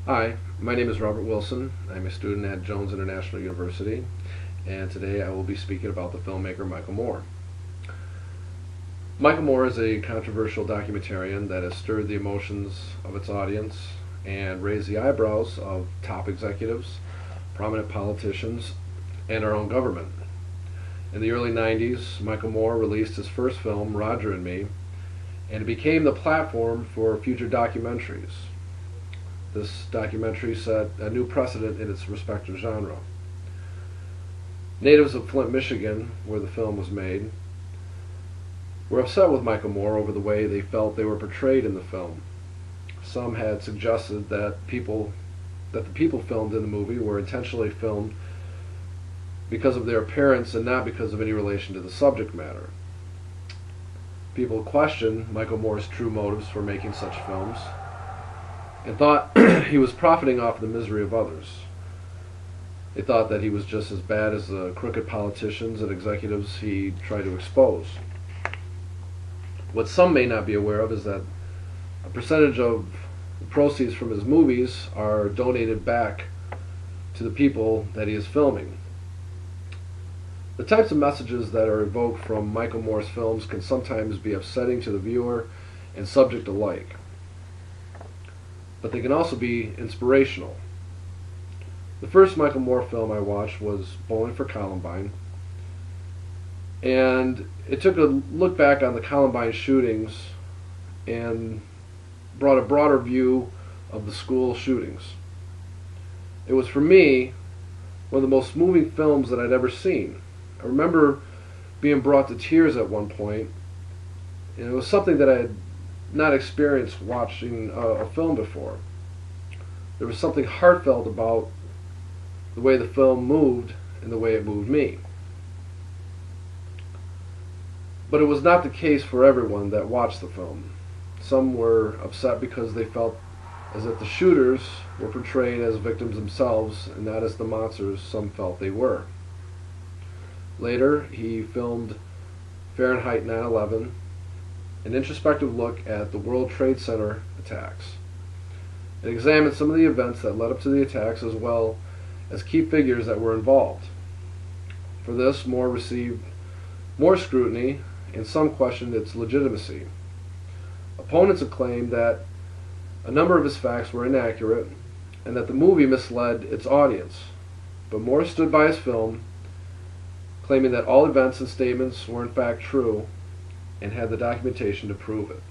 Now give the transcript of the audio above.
Hi, my name is Robert Wilson. I'm a student at Jones International University, and today I will be speaking about the filmmaker Michael Moore. Michael Moore is a controversial documentarian that has stirred the emotions of its audience and raised the eyebrows of top executives, prominent politicians, and our own government. In the early 90s, Michael Moore released his first film, Roger and Me, and it became the platform for future documentaries. This documentary set a new precedent in its respective genre. Natives of Flint, Michigan, where the film was made, were upset with Michael Moore over the way they felt they were portrayed in the film. Some had suggested that the people filmed in the movie were intentionally filmed because of their appearance and not because of any relation to the subject matter. People questioned Michael Moore's true motives for making such films and thought he was profiting off the misery of others. They thought that he was just as bad as the crooked politicians and executives he tried to expose. What some may not be aware of is that a percentage of the proceeds from his movies are donated back to the people that he is filming. The types of messages that are evoked from Michael Moore's films can sometimes be upsetting to the viewer and subject alike, but they can also be inspirational. The first Michael Moore film I watched was Bowling for Columbine, and it took a look back on the Columbine shootings and brought a broader view of the school shootings. It was, for me, one of the most moving films that I'd ever seen. I remember being brought to tears at one point, and it was something that I had not experienced watching a film before. There was something heartfelt about the way the film moved and the way it moved me. But it was not the case for everyone that watched the film. Some were upset because they felt as if the shooters were portrayed as victims themselves and not as the monsters some felt they were. Later, he filmed Fahrenheit 9/11, an introspective look at the World Trade Center attacks. It examined some of the events that led up to the attacks as well as key figures that were involved. For this, Moore received more scrutiny, and some questioned its legitimacy. Opponents have claimed that a number of his facts were inaccurate and that the movie misled its audience. But Moore stood by his film, claiming that all events and statements were in fact true, and had the documentation to prove it.